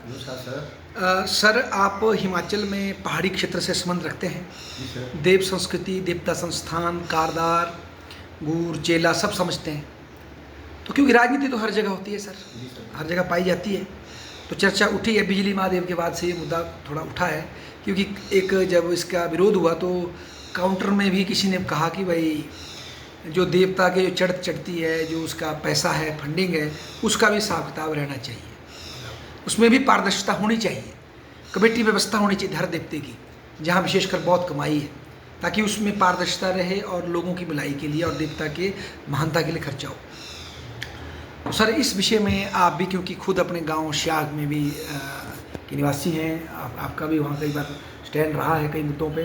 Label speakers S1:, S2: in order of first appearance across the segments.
S1: नमस्कार sir.
S2: Sir आप हिमाचल में पहाड़ी क्षेत्र से संबंध रखते हैं।
S1: जी सर।
S2: देव संस्कृति, देवता संस्थान, कारदार, गूर, चेला सब समझते हैं। तो क्योंकि राजनीति तो हर जगह होती है सर,
S1: जी सर।
S2: हर जगह पाई जाती है। तो चर्चा उठी है बिजली महादेव के बाद से ये मुद्दा थोड़ा उठा है, क्योंकि एक जब इसका विरोध हुआ तो काउंटर में भी किसी ने कहा कि भाई जो देवता के जो चढ़ती है, जो उसका पैसा है, फंडिंग है, उसका भी हिसाब किताब रहना चाहिए, उसमें भी पारदर्शिता होनी चाहिए, कमेटी व्यवस्था होनी चाहिए हर देवते की, जहाँ विशेषकर बहुत कमाई है, ताकि उसमें पारदर्शिता रहे और लोगों की भलाई के लिए और देवता के महानता के लिए खर्चा हो। तो सर इस विषय में आप भी, क्योंकि खुद अपने गांव श्याग में भी के निवासी हैं, आपका भी वहाँ कई बार स्टैंड रहा है कई मुद्दों पे,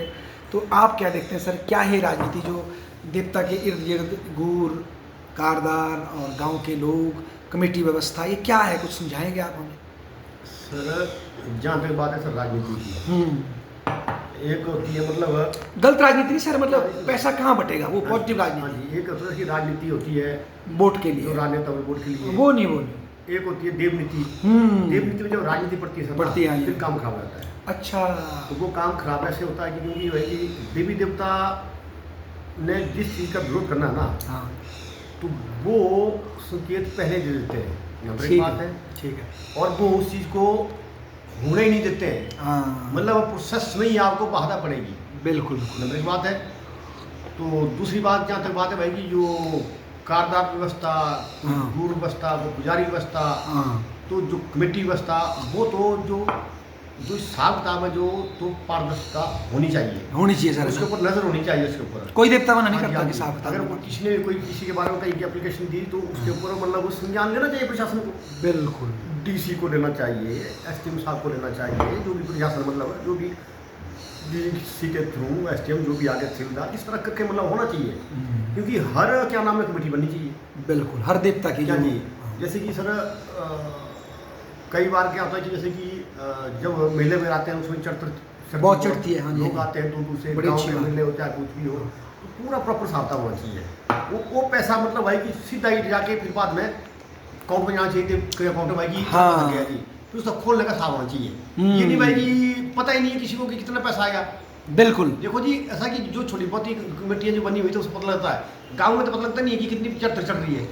S2: तो आप क्या देखते हैं सर, क्या है राजनीति जो देवता के इर्द गिर्द गूर, कारदार और गांव के लोग, कमेटी व्यवस्था, ये क्या है, कुछ समझाएंगे आप हमें?
S1: सर जहाँ तक बात है सर राजनीति की, एक होती है मतलब
S2: गलत राजनीति नहीं सर, मतलब पैसा कहाँ बटेगा, वो पॉजिटिव
S1: हाँ
S2: राजनीति,
S1: जी, एक तरह की राजनीति होती है
S2: वोट के
S1: जो
S2: लिए,
S1: राजनेता वोट के लिए,
S2: वो नहीं।
S1: एक होती है देवनीति। देवनीति में जब राजनीति पड़ती है सर,
S2: पड़ती है,
S1: फिर काम खराब रहता है।
S2: अच्छा।
S1: तो वो काम खराब ऐसे होता है कि क्योंकि वही कि देवी देवता ने जिस चीज़ का विरोध करना है ना,
S2: हाँ
S1: तो वो संकेत पहले दे देते हैं, यहाँ पर एक
S2: ठीक
S1: बात है।
S2: ठीक है।
S1: और वो उस चीज़ को होने ही नहीं देते हैं,
S2: हाँ
S1: मतलब प्रोसेस में ही आपको बाधा पड़ेगी।
S2: बिल्कुल
S1: नंबर एक बात है। तो दूसरी बात जहाँ तक बात है भाई की जो कारदार व्यवस्था,
S2: हाँ।
S1: गुरु व्यवस्था, वो पुजारी व्यवस्था,
S2: हाँ
S1: तो जो कमेटी व्यवस्था, वो तो जो हिसाब किताब है जो तो पारदर्शिता होनी चाहिए,
S2: होनी चाहिए सर,
S1: उसके ऊपर नजर होनी चाहिए उसके ऊपर।
S2: कोई देवता मना नहीं
S1: हाँ जी,
S2: करता
S1: हाँ
S2: कि
S1: जी।
S2: साहब किताब
S1: अगर
S2: होगा।
S1: किसी ने कोई किसी के बारे में कहीं की एप्लीकेशन दी तो उसके ऊपर मतलब वो संज्ञान लेना चाहिए प्रशासन को,
S2: बिल्कुल
S1: डीसी को लेना चाहिए, एसडीएम साहब को लेना चाहिए, जो भी प्रशासन मतलब जो भी डीसी के थ्रू एसडीएम जो भी आगे तहसीलदार इस तरह करके मतलब होना चाहिए, क्योंकि हर क्या नाम है कमेटी बननी चाहिए।
S2: बिल्कुल हर देवता की
S1: क्या
S2: जो-
S1: जी, जैसे कि सर कई बार क्या होता है कि जैसे कि जब मेले में आते हैं उसमें
S2: बहुत चढ़ती है, हाँ जी,
S1: लोग आते हैं दूर दूर से,
S2: बड़ी
S1: गाँव
S2: अच्छी
S1: में
S2: बात।
S1: मेले हो चाहे कुछ भी हो, तो पूरा प्रॉपर सावधान होना चाहिए। वो पैसा मतलब भाई कि सीधा ही जाके फिर बाद में अकाउंट में जाना चाहिए, कोई अकाउंट में भाई की
S2: हाँ।
S1: गया जी, फिर उसका खोलने का हिसाब होना चाहिए। ये नहीं भाई कि पता ही नहीं है किसी को कि कितना पैसा आएगा।
S2: बिल्कुल
S1: देखो जी ऐसा कि जो छोटी बहुत ही कमेटियाँ जो बनी हुई तो उसको पता लगता है, गाँव में तो पता लगता नहीं है कि कितनी चढ़ रही है।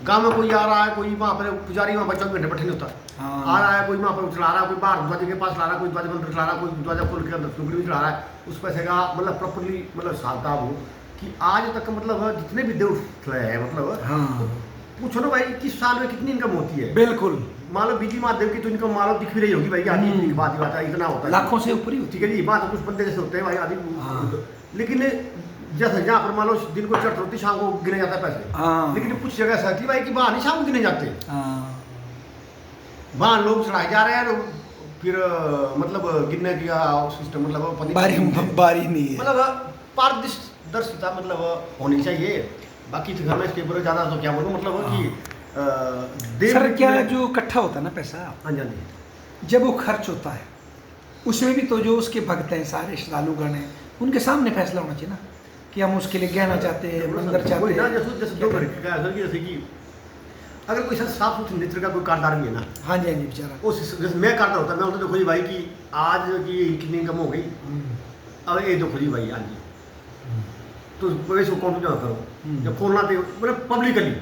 S1: गाँव में कोई आ रहा है, कोई वहाँ पर पुजारी वहाँ पर 24 घंटे बैठे नहीं होता,
S2: हाँ।
S1: आ रहा है कोई वहाँ पर चला रहा है, कोई बाहर ध्वज के पास ला रहा है, कोई ध्वज बंद चला रहा है, कोई ध्वजा खोल के अंदर सुगड़ी भी चला रहा है, उस पैसे का मतलब प्रॉपरली मतलब सावधान हो कि आज तक मतलब जितने भी देव स्थल है मतलब
S2: हाँ
S1: पूछो ना भाई किस साल में कितनी इनकम होती है।
S2: बिल्कुल
S1: मान लो बिजली महादेव की तो इनकम मान लो दिख भी रही होगी भाई, आदि की बात ही बात है, इतना होता है
S2: लाखों से ऊपर ही होती
S1: ठीक है जी। बात कुछ बंदे जैसे होते हैं भाई आदि,
S2: हाँ।
S1: लेकिन जैसे जहाँ पर मान लो दिन को चढ़ होती शाम को गिने जाता है पैसे,
S2: हाँ।
S1: लेकिन कुछ जगह ऐसा है भाई कि वहाँ नहीं शाम को गिने जाते,
S2: हाँ
S1: वहाँ लोग चढ़ाए जा रहे हैं, लोग फिर मतलब गिनने का सिस्टम मतलब
S2: बारी नहीं है,
S1: मतलब पारदर्शिता मतलब होनी चाहिए। बाकी तो घर में इसके ऊपर ज़्यादा तो क्या बोलूँ मतलब कि
S2: सर क्या जो इकट्ठा होता है ना पैसा,
S1: हाँ जी हाँ जी,
S2: जब वो खर्च होता है उसमें भी तो जो उसके भक्त हैं, सारे श्रद्धालुगण हैं, उनके सामने फैसला होना चाहिए ना कि हम उसके लिए गहना चाहते हैं, मंदिर चाहते
S1: वही ना,
S2: हैं।
S1: जैसे दो घर का है सर कि जैसे कि अगर कोई सर साफ सुथरे नेत्र का कोई कारदार भी है ना,
S2: हाँ जी हाँ जी बेचारा,
S1: उस जैसे मैं कारदार होता मैं बोलता देखो जी भाई कि आज की कितनी इनकम हो गई, अब ये देखो जी भाई आज जी तो वैसे अकाउंट में जमा करो, जब खोलना तो मतलब पब्लिकली,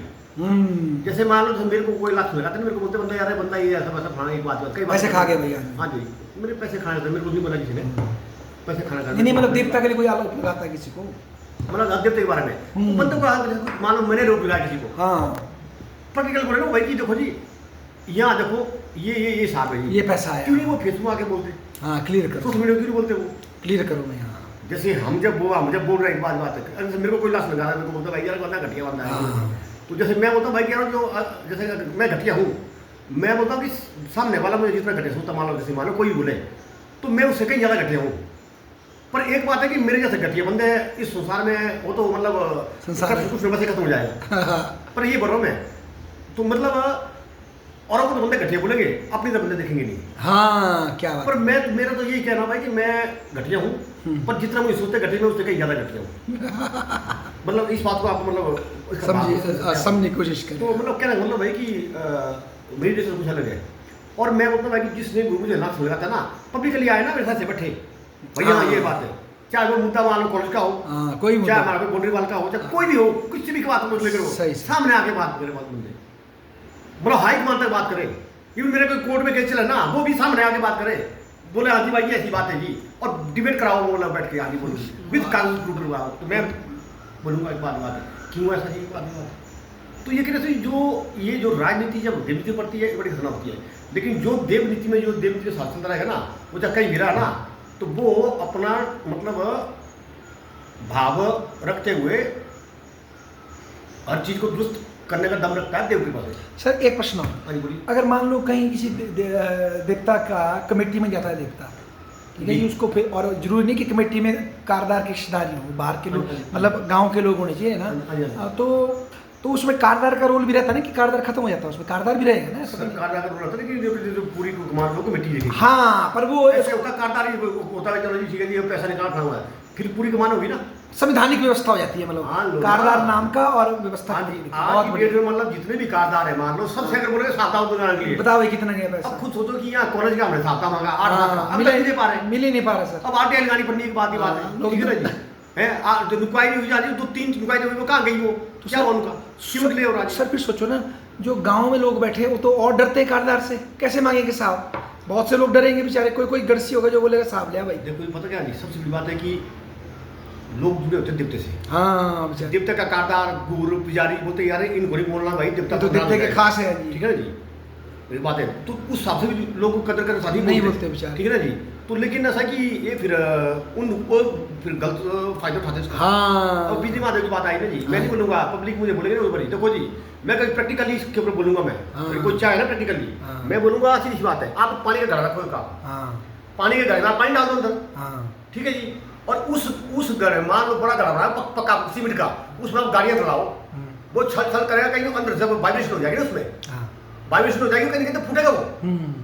S1: जैसे मान लो मेरे को कोई लाख लगाते मेरे को बोलते बंदा यार बंदा ये ऐसा पैसा खाना एक बात कई
S2: पैसे खा गए भैया।
S1: हाँ जी मेरे पैसे खाने थे, मेरे को नहीं बोला किसी ने पैसे खाना
S2: नहीं मतलब देवता के लिए कोई आरोप लगाता है किसी को,
S1: मतलब देवता के बारे में बंदे को मान लो मैंने रोक लगाया किसी को,
S2: हाँ
S1: प्रैक्टिकल बोले ना भाई कि देखो जी यहाँ देखो ये हिसाब है,
S2: ये पैसा आया,
S1: क्यों नहीं वो फेसबुक आके बोलते,
S2: हाँ क्लियर करो,
S1: सोशल मीडिया क्यों नहीं बोलते वो,
S2: क्लियर करो मैं यहाँ,
S1: जैसे हम जब बोल रहे हैं बात है, अगर मेरे को कोई लाश लगा रहा है, मेरे को बोलता भाई यार बंदा घटिया बंदा है,
S2: हाँ।
S1: तो जैसे मैं बोलता हूँ भाई यार जो जैसे मैं घटिया हूँ, मैं बोलता हूँ कि सामने वाला मुझे जितना घटिया सोचता मान लो, जैसे मान लो कोई बोले तो मैं उससे कहीं ज़्यादा घटिया हूँ, पर एक बात है कि मेरे जैसे घटिया बंदे इस संसार में वो तो मतलब
S2: संसार
S1: कुछ वैसे खत्म हो जाएगा, पर ये बोल रहा हूँ मैं तो मतलब औरों को तो बंदे घटिया बोलेंगे, अपनी तो बंदे देखेंगे नहीं।
S2: हाँ क्या बात,
S1: पर मेरा तो यही कहना भाई कि मैं घटिया हूँ, पर जितना मुझे सोचते घटिया मैं उससे कहीं ज़्यादा घटिया हूँ। मतलब इस बात को आप मतलब
S2: समझने की कोशिश करें।
S1: तो मतलब क्या मतलब भाई कि मेरी जैसे कुछ अलग है, और मैं बोलता हूँ कि जिसने मुझे लक्ष्य लगा था ना पब्लिकली आए ना मेरे साथ से बैठे भैया
S2: हाँ।
S1: ये बात है, चाहे वो मुद्दा मान लो कॉलेज का हो,
S2: कोई मुद्दा
S1: चाहे हमारा कोई का हो, चाहे कोई भी हो, कुछ भी बात मुझे लेकर हो,
S2: सही।
S1: सामने आके बात करे, बात मुझे बोलो हाई कमान तक बात करे। इवन मेरे कोई कोर्ट में केस चला ना, वो भी सामने आके बात करे, बोले हाजी भाई ऐसी बात है जी, और डिबेट कराओ, बोला बैठ के आगे बोलो विद कागज प्रूफ करवाओ, तो मैं बोलूँगा एक बात है क्यों ऐसा जी बात। तो ये कहते हैं ये जो राजनीति जब देवनीति पड़ती है बड़ी खतरनाक होती है, लेकिन जो देवनीति में जो देवनीति का शासन रहेगा ना, वो जब कहीं गिरा ना तो वो अपना मतलब भाव रखते हुए हर चीज को दुरुस्त करने का दम रखता है देव के पास।
S2: सर एक प्रश्न और,
S1: हाँ जी बोलिए।
S2: अगर मान लो कहीं किसी देवता का कमेटी में जाता है देवता, ठीक है
S1: जी।
S2: जी, उसको फिर और जरूरी नहीं कि कमेटी में कारदार के रिश्तेदार हो, बाहर के लोग,
S1: हाँ जी, हाँ जी।
S2: मतलब गांव के लोग होने चाहिए ना।
S1: हाँ जी, हाँ
S2: तो उसमें कारदार का रोल भी रहता है ना, कि कारदार खत्म हो जाता है उसमें कारदार भी रहेगा ना, ऐसा नहीं?
S1: सरकार अगर बोला था कि जो पूरी कुमार लोग कमेटी देगी,
S2: हाँ, पर वो
S1: ऐसे होता कारदार ही होता है, चलो जी ठीक है जी पैसा निकाल खड़ा हुआ है, फिर पूरी कमान होगी ना।
S2: संवैधानिक व्यवस्था हो जाती है,
S1: हाँ,
S2: मतलब
S1: लोग-
S2: कारदार नाम का और व्यवस्था
S1: आज
S2: की।
S1: आज
S2: बहुत
S1: की
S2: बढ़िया।
S1: डेट में मतलब जितने भी कारदार है मान लो सबसे अगर बोले साप्ताह बनाने के लिए,
S2: बताओ ये कितना गया पैसा?
S1: अब खुद सोचो कि यहाँ कॉलेज का हमने साप्ताह मांगा 8
S2: हाँ,
S1: लाख, अब
S2: मिल
S1: नहीं दे पा रहे,
S2: मिल ही नहीं पा रहा सर।
S1: अब आटे लगानी पड़नी एक बात ही बात
S2: हाँ,
S1: है,
S2: लोग
S1: ठीक है ना जी है तो नुकवाई नहीं हुई जा रही, तो 3 नुकवाई नहीं हुई, वो कहाँ गई वो,
S2: तो
S1: क्या
S2: सर-
S1: हुआ उनका क्यों निकले और आज
S2: सर फिर सोचो ना, जो गांव में लोग बैठे हैं वो तो और डरते हैं कारदार से, कैसे मांगेंगे साहब? बहुत से लोग डरेंगे बेचारे, कोई गड़सी होगा जो बोलेगा साहब लिया भाई।
S1: देखो पता क्या नहीं, सबसे बड़ी बात है कि लोग जुड़े होते हैं देवते से,
S2: हाँ बेचारे,
S1: देवता का कारदार गुरु पुजारी बोलते यार इनको नहीं बोलना भाई, देवता
S2: तो देवते के खास है
S1: ठीक
S2: जी।
S1: है ना जी, ये बात है, तो उस हिसाब से भी लोग को कदर कर शादी
S2: नहीं बोलते बेचारे।
S1: ठीक है ना जी। तो लेकिन ऐसा कि ये फिर उनको फिर गलत फायदा उठाते हैं इसका।
S2: हाँ
S1: और बिजली माधव की बात आई ना जी, मैं
S2: हाँ।
S1: नहीं बोलूंगा, पब्लिक मुझे बोलेगी ना ऊपर ही, देखो जी मैं कभी प्रैक्टिकली इसके ऊपर बोलूंगा मैं,
S2: हाँ।
S1: मेरे को चाहे ना प्रैक्टिकली,
S2: हाँ।
S1: मैं बोलूंगा सीधी सी बात है, आप पानी का घर रखो का,
S2: हाँ
S1: पानी के घर में पानी डाल दो अंदर,
S2: हाँ
S1: ठीक है जी, और उस घर मान लो बड़ा घर बना है पक्का सीमेंट का, उसमें आप गाड़ियां चलाओ, वो छल छल करेगा, कहीं अंदर जब वाइब्रेशन हो जाएगी ना उसमें,
S2: हाँ
S1: वाइब्रेशन हो जाएगी, कहीं ना कहीं तो फूटेगा वो।
S2: हम्म,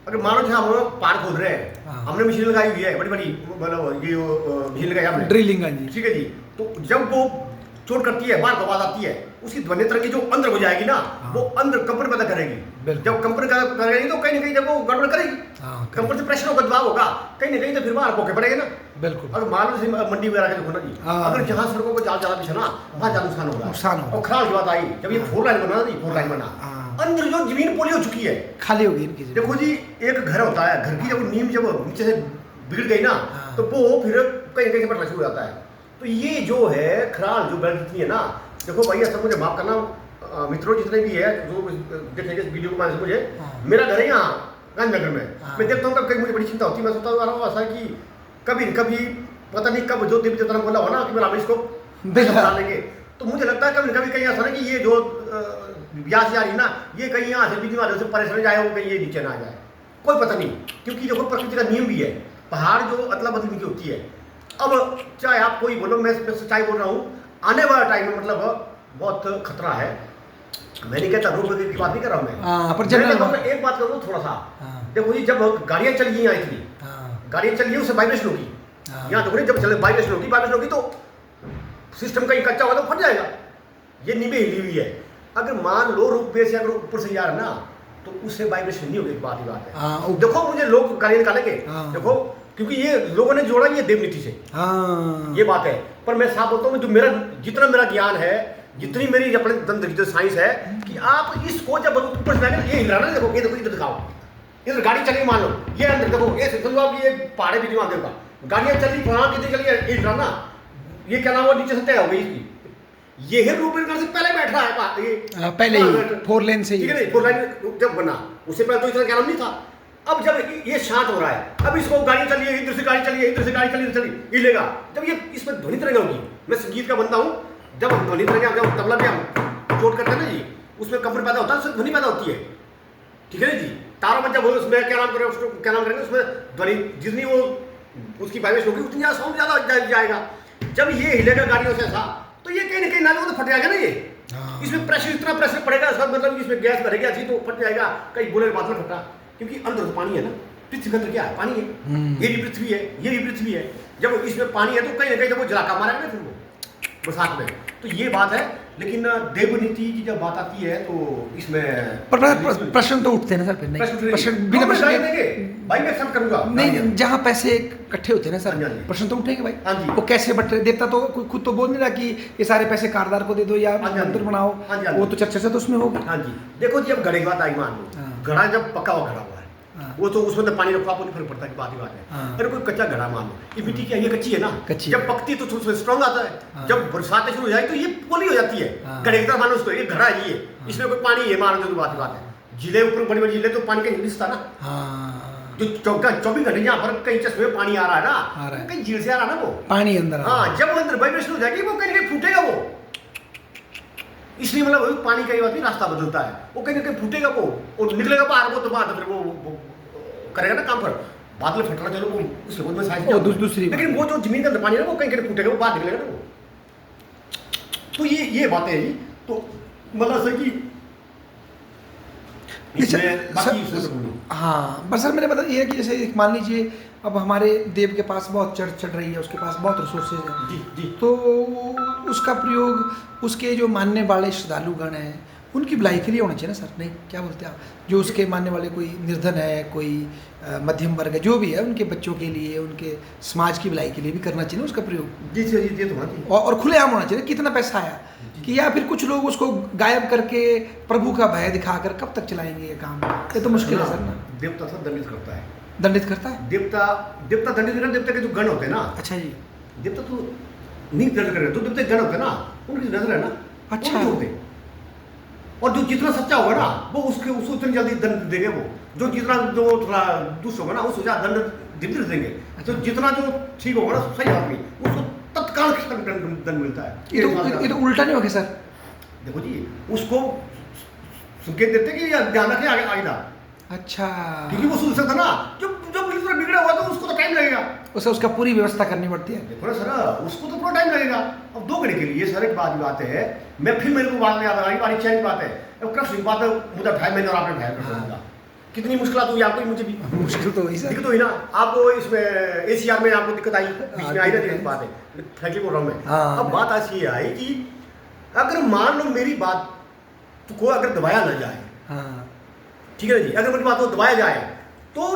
S1: अगर मानो जैसे हम पहाड़ खोद रहे हैं,
S2: हाँ।
S1: हमने मशीन लगाई हुई है बड़ी बड़ी, मतलब ये मशीन लगाई हमने,
S2: ड्रिलिंग हाँ जी।
S1: ठीक है जी, तो जब वो चोट करती है, बाहर को आवाज आती है, उसकी ध्वनि तरंगी जो अंदर हो जाएगी ना,
S2: हाँ।
S1: वो अंदर कंपन पैदा करेगी,
S2: बिल्कुल।
S1: जब कंपन करेगी तो कहीं ना कहीं जब वो गड़बड़ करेगी,
S2: हाँ
S1: कंपन से प्रेशर होगा, दबाव होगा, कहीं ना कहीं तो फिर बाहर पोके पड़ेगा ना।
S2: बिल्कुल
S1: अगर मान लो जैसे मंडी वगैरह के देखो ना जी,
S2: हाँ।
S1: अगर जहाँ सड़कों को जाल ज्यादा बिछा ना, वहाँ ज्यादा नुकसान होगा,
S2: नुकसान होगा।
S1: और खराब की बात आई जब ये 4 लाइन बना ना जी, 4 लाइन बना,
S2: हाँ।
S1: अंदर जो जमीन पोली हो चुकी है,
S2: खाली होगी इनकी जमीन।
S1: देखो जी एक घर होता है, घर की जब नींव जब नीचे से बिगड़ गई ना,
S2: हाँ।
S1: तो वो फिर कहीं कहीं से पटना शुरू हो जाता है। तो ये जो है खराल जो बेल्ट जितनी है ना, देखो भाई ऐसा मुझे माफ करना मित्रों जितने भी है जो देखेंगे इस वीडियो को माध्यम से, मुझे
S2: हाँ।
S1: मेरा घर है यहाँ गांधीनगर में,
S2: हाँ।
S1: मैं देखता हूँ कभी कभी मुझे बड़ी चिंता होती है, मैं सोचता हूँ ऐसा कि कभी न कभी पता नहीं कब जो देवी देवता ने बोला हो ना कि मेरा इसको बना लेंगे, तो मुझे लगता है कभी न कभी कहीं ऐसा ना कि ये जो ब्यास जा रही है ना, ये कहीं यहाँ से बिजली वाले से परेशान जाए, वो कहीं ये नीचे ना आ जाए, कोई पता नहीं, क्योंकि देखो प्रकृति का नियम भी है, पहाड़ जो अदला बदली की होती है। अब चाहे आप कोई बोलो, मैं सच्चाई बोल रहा हूँ, आने वाला टाइम में मतलब बहुत खतरा है, मैं नहीं कहता रोड की बात नहीं कर रहा हूँ
S2: हाँ, पर
S1: मैं
S2: जनरल
S1: कहता हूँ, मैं एक बात करूँ थोड़ा सा,
S2: हाँ।
S1: देखो ये जब गाड़ियाँ चल गई यहाँ इतनी,
S2: हाँ
S1: गाड़ियाँ चल गई उससे वाइब्रेशन होगी,
S2: हाँ।
S1: यहाँ देखो जब चले वाइब्रेशन होगी तो सिस्टम कहीं कच्चा होगा तो फट जाएगा, ये नींबे हिली हुई है, अगर मान लो रूप बेस या अगर ऊपर से यार ना, तो उससे वाइब्रेशन नहीं होगी, एक बात ही बात है।
S2: हाँ,
S1: देखो मुझे लोग गाड़ी निकालेंगे,
S2: हाँ।
S1: देखो क्योंकि ये लोगों ने जोड़ा ये देवनीति से,
S2: हाँ
S1: ये बात है, पर मैं साफ बोलता हूँ जो मेरा जितना मेरा ज्ञान है, जितनी मेरी अपने तंत्र साइंस है, कि आप इसको जब ऊपर से जाएंगे, ये हिल रहा है ना, देखो ये देखो इधर दिखाओ, इधर गाड़ी चली मान लो, ये अंदर देखो, ये समझो आप ये पहाड़े बिजली माध्यम का, गाड़ियाँ चली वहाँ कितनी चली, ये हिल रहा ना, ये क्या नाम हुआ नीचे से तय हो गई इसकी, ये है रूपरेखा से पहले बैठ रहा है ये
S2: पहले ही 4 लेन से
S1: ठीक है नहीं, 4 लाइन जब बना उससे पहले तो इतना क्या नाम नहीं था। अब जब ये शांत हो रहा है, अब इसको गाड़ी चलिए, इधर से गाड़ी चलिए, इधर से गाड़ी चलिए, इधर चलिए, ये लेगा, जब ये इसमें ध्वनि तरंग होगी, मैं संगीत का बंदा हूँ, जब ध्वनि तरंग जब तबला पे हम चोट करते हैं ना जी, उसमें कंपन पैदा होता है, उसमें ध्वनि पैदा होती है, ठीक है ना जी, तारों में जब उसमें क्या नाम करें, उसको क्या नाम करेंगे, उसमें ध्वनि जितनी वो उसकी वाइब्रेशन होगी उतनी साउंड ज़्यादा जाएगा, जब ये हिलेगा गाड़ियों से ऐसा, तो ये कहीं ना कहीं नाले को तो फट जाएगा ना, ये इसमें प्रेशर इतना प्रेशर पड़ेगा सब, मतलब इसमें गैस भरेगी ऐसी तो फट जाएगा, कहीं बोले बात में फटा, क्योंकि अंदर तो पानी है ना, पृथ्वी के अंदर क्या है, पानी है, ये भी पृथ्वी है, ये भी पृथ्वी है, जब इसमें पानी है तो कहीं ना कहीं जब वो जलाका मारेगा ना फिर वो बरसात में, तो ये बात है लेकिन देवनीति की जब बात आती है तो इसमें
S2: प्रश्न तो उठते हैं ना सर, फिर नहीं प्रश्न बिना प्रश्न
S1: देंगे भाई, मैं सब करूंगा
S2: नहीं, जहाँ पैसे इकट्ठे होते हैं ना सर, प्रश्न तो उठेंगे भाई।
S1: हाँ जी।
S2: वो कैसे बट रहे, देवता तो खुद तो बोल नहीं रहा कि ये सारे पैसे कारदार को दे दो या मंदिर बनाओ, वो तो चर्चा तो उसमें होगी।
S1: हाँ जी, देखो जी, अब घड़े की बात आई, मान लो घड़ा जब पका हुआ घड़ा हुआ है, वो तो उसमें तो पानी रखो, आपको नहीं फर्क पड़ता, की बात ही बात है। अरे कोई कच्चा घड़ा मान लो, ये मिट्टी क्या, ये कच्ची है ना, जब पकती है तो उसमें स्ट्रॉन्ग आता है, जब बरसात शुरू हो जाए तो ये पोली हो जाती है। घड़े की तरह मानो उसको, ये घड़ा है, ये इसमें कोई पानी है, मान लो, बात ही बात है। जिले ऊपर बड़ी बड़ी जिले तो पानी का हिस्सा था ना, जो 24 घंटे यहाँ पर कई चश्मे में पानी आ रहा है ना, कहीं झील से आ रहा है ना वो पानी अंदर। हाँ, जब अंदर वाइब्रेशन हो जाएगी वो कहीं ना कहीं फूटेगा वो, इसलिए मतलब पानी का ये बात नहीं, रास्ता बदलता है, वो कहीं ना कहीं फूटेगा वो और निकलेगा बाहर, वो तो बात फिर वो करेगा ना काम पर, बादल फटना, चलो वो उसके बाद में साइंस दूसरी, लेकिन वो जो जमीन के अंदर पानी है ना, वो कहीं कहीं फूटेगा, वो बाहर निकलेगा ना वो। तो ये बातें हैं जी, तो मतलब सर की
S2: हाँ, बस सर मेरे मतलब ये है कि जैसे मान लीजिए अब हमारे देव के पास बहुत चर्च चढ़ रही है, उसके पास बहुत रिसोर्सेज हैं
S1: जी जी,
S2: तो उसका प्रयोग उसके जो मानने वाले श्रद्धालुगण हैं उनकी भलाई के लिए होना चाहिए ना सर, नहीं क्या बोलते हैं आप? जो उसके मानने वाले कोई निर्धन है, कोई मध्यम वर्ग है, जो भी है, उनके बच्चों के लिए, उनके समाज की भलाई के लिए भी करना चाहिए ना उसका प्रयोग।
S1: जी जी जी, तो होना चाहिए
S2: और खुलेआम होना चाहिए, कितना पैसा आया कि, या फिर कुछ लोग उसको गायब करके प्रभु का भय दिखाकर कब तक चलाएंगे ये काम, ये तो मुश्किल है सर ना।
S1: देवता सब दंडित करता है,
S2: दंडित करता है,
S1: देवता दंडित करता, देवता के जो गण होते हैं ना,
S2: अच्छा जी,
S1: देवता तो नहीं दंड कर रहे, तो देवता गण होते हैं ना, उनकी नजर है ना,
S2: अच्छा
S1: होते, और जो जितना सच्चा होगा ना वो उसको उतनी जल्दी दंड देंगे, वो जो जितना जो थोड़ा दुष्ट होगा ना उसको ज्यादा दंड धीरे देंगे, तो जितना जो ठीक होगा ना सही आदमी उसको तत्काल दंड मिलता है।
S2: ये तो उल्टा नहीं होगा सर?
S1: देखो जी, उसको संकेत देते कि ध्यान रखें आगे आगे ना,
S2: अच्छा,
S1: क्योंकि वो सुन सकता ना, जो जो बिगड़ा हुआ तो उसको तो टाइम लगेगा,
S2: उसे उसका पूरी व्यवस्था करनी पड़ती है।
S1: देखो ना सर, उसको तो पूरा टाइम लगेगा। अब 2 घंटे के लिए सर एक बात है, मैं फिर मेरे को बात में याद आ रही, बारी चैन की बात है, अब कृष्ण की बात है, मुझे भाई मैंने और आपने भाई कर कितनी मुश्किल हुई आपको, मुझे भी
S2: मुश्किल तो हुई सर,
S1: दिक्कत हुई ना आपको, इसमें एसीआर में आपको दिक्कत आई, बीच में आई ना, बात है फ्रैंकली बोल रहा हूँ मैं। अब बात ऐसी आई कि अगर मान लो मेरी बात को अगर दबाया ना जाए, ठीक है जी, अगर मेरी बात को दबाया जाए तो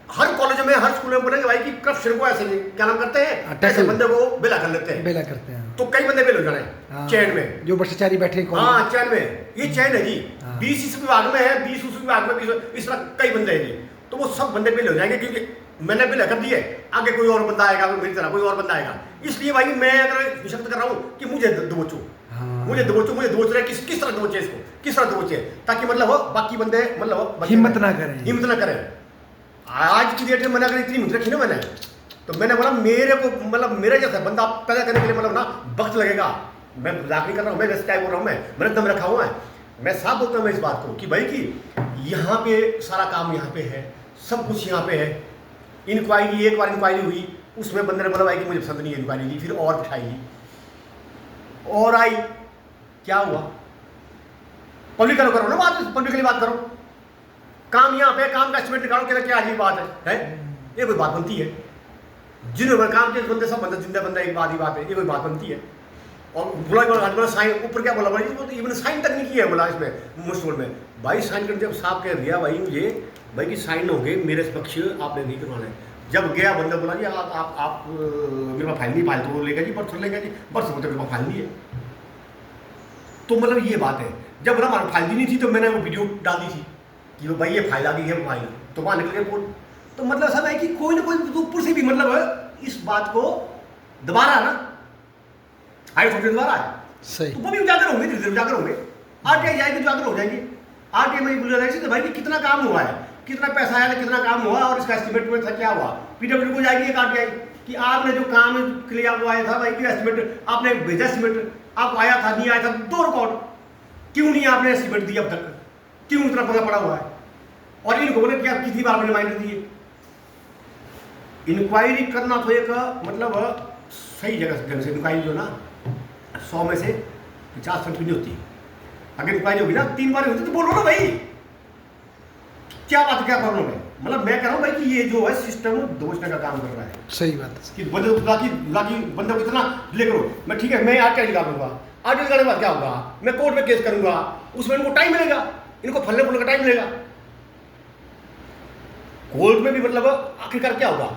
S1: हर कॉलेज में, हर स्कूल में बोलेंगे भाई कि कृष्ण को ऐसे क्या नाम करते हैं, ऐसे बंदे को बेला कर लेते हैं,
S2: बेला करते हैं,
S1: तो कई बंदे बेल हो जाने चैन में,
S2: जो भ्रष्टाचारी बैठे,
S1: हाँ चैन में, ये चैन है जी, 20 इस विभाग में है, 20 उस विभाग में, 20 इस तरह कई बंदे हैं जी, तो वो सब बंदे बेल हो जाएंगे, क्योंकि मैंने बेल कर दिए, आगे कोई और बंदा आएगा, मेरी तरह कोई और बंदा आएगा, इसलिए भाई मैं अगर निशक्त कर रहा हूँ कि मुझे दबोचो, मुझे दबोच रहे, किस तरह दबोचे इसको, किस तरह दबोचे, ताकि मतलब बाकी बंदे मतलब
S2: हिम्मत ना करें।
S1: आज की डेट में मैंने अगर इतनी हिम्मत रखी ना, मैंने तो मैंने बोला मेरे को मतलब मेरे जैसा बंदा पैदा करने के लिए मतलब ना वक्त लगेगा, मैं मजाक नहीं कर रहा हूँ, मैं वैसे क्या बोल रहा हूँ, मैंने दम रखा हुआ है, मैं साफ बोलता हूँ मैं इस बात को कि भाई कि यहाँ पे सारा काम यहाँ पे है, सब कुछ यहाँ पे है। इंक्वायरी, एक बार इंक्वायरी हुई, उसमें बंदे ने बोला भाई कि मुझे पसंद नहीं है इंक्वायरी की, फिर और बिठाई और आई, क्या हुआ, पब्लिक करो ना बात, पब्लिकली बात करो, काम यहाँ पे, काम का एस्टिमेट निकालो, क्या अजीब बात है? ये कोई बात बनती है? जिन्होंने काम किए बंदे सब बंदे जिंदा बंदा, एक बात ही बात है, ये कोई बात बनती है? और बोला साइन ऊपर क्या बोला भाई, इवन साइन तक नहीं किया है, बोला इसमें मुश्किल में भाई साइन कर, जब साहब कह दिया भाई मुझे भाई कि साइन हो गए मेरे पक्ष, आपने नहीं करवाना है। जब गया बंदा बोला जी आप मेरे पास फाइल नहीं, फाइल तो लेगा जी, बर्थ लेगा जी, बर्थ मतलब मेरे पास फाइल नहीं है। तो मतलब ये बात है, जब बोला हमारी फाइल दी नहीं थी तो मैंने वो वीडियो डाल दी थी कि भाई ये फाइल आ गई है, फाइल तो वहाँ निकल गया। तो मतलब सब है कि कोई ना कोई ऊपर से भी मतलब इस बात को दबा रहा है ना, हाई फोर्स दबा रहा है,
S2: सही,
S1: तो वो भी उजागर होंगे, धीरे धीरे उजागर होंगे, आरटीआई जाएगी उजागर हो जाएंगे। आरटीआई में बोला जाएगी भाई कि कितना काम हुआ है, कितना पैसा आया, कितना काम हुआ और इसका एस्टिमेट में था क्या हुआ। पीडब्ल्यू को जाएगी एक आरटीआई कि आपने जो काम के लिए आपको आया था भाई कि एस्टिमेट आपने भेजा, एस्टिमेट आपको आया था नहीं आया था, 2 रिकॉर्ड, क्यों नहीं आपने एस्टिमेट दिया अब तक, क्यों इतना पता पड़ा हुआ है। और इनको बोले कि आप कितनी बार आपने रिमाइंडर दिए। इंक्वायरी करना तो एक मतलब सही जगह से इंक्वायरी जो ना 100 में से 50% भी नहीं होती। अगर इंक्वायरी होगी ना 3 बार होती तो बोलो ना भाई क्या बात, क्या प्रॉब्लम है। मतलब मैं कह रहा हूँ भाई कि ये जो है सिस्टम दोषने का काम कर रहा है।
S2: सही बात है
S1: कि बंदे को बंदे को इतना डिले करो, मैं ठीक है मैं आरटीआई लगा दूंगा, आगे लगाने के बाद क्या होगा, मैं कोर्ट में केस करूंगा, उसमें इनको टाइम मिलेगा, इनको फलने फूलने का टाइम मिलेगा। कोर्ट में भी मतलब आखिरकार क्या होगा,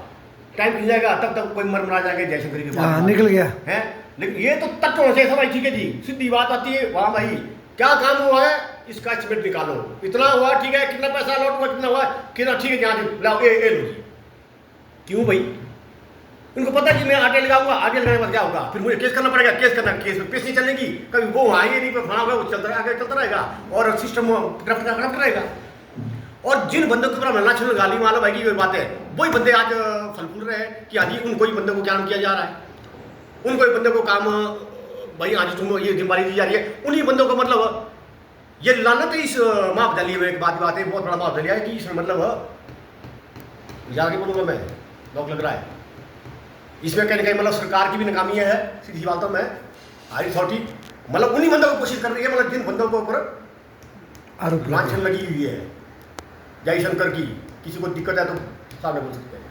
S1: टाइम मिल जाएगा, तब तक कोई मर मरा जाएगा जयशंकर के बाद
S2: निकल गया
S1: है। लेकिन ये तो तक होना चाहिए था भाई, ठीक है जी, सीधी बात आती है, वाह भाई क्या काम हुआ है इसका एस्टिमेट निकालो, इतना हुआ ठीक है, कितना पैसा लौट हुआ, कितना हुआ, कितना ठीक है, यहाँ लाओ ए लो जी। क्यों भाई, उनको पता है कि मैं आटे लगाऊंगा, आटे लगाने के बाद क्या होगा, फिर मुझे केस करना पड़ेगा, केस करना, केस में पेश नहीं चलेगी, कभी वो आएंगे नहीं, फलाना होगा, वो चलता आगे चलता रहेगा और सिस्टम करप्ट रहेगा। और जिन बंदों के ऊपर नल्ला छुल गाली मालूम भाई की कोई बात है, वही बंदे आज फल फूल रहे हैं कि आज उनको ही बंदे को क्या नाम किया जा रहा है, उनको ही बंदे को काम भाई आज तुम ये जिम्मेदारी दी जा रही है, उन्हीं बंदों को मतलब ये लानत इस महाविद्यालय में एक बात है, बहुत बड़ा महाविद्यालय है कि इसमें मतलब जाके बोलूँगा मैं, लॉक लग रहा है इसमें, कहीं ना कहीं मतलब सरकार की भी नाकामी है, सीधी बात है। मैं हाई अथॉरिटी मतलब उन्हीं बंदों को कोशिश कर रही है, मतलब जिन बंदों के ऊपर
S2: आरोप
S1: लांछन लगी हुई है जयशंकर की, किसी को दिक्कत है तो सामने बोल सकते हैं।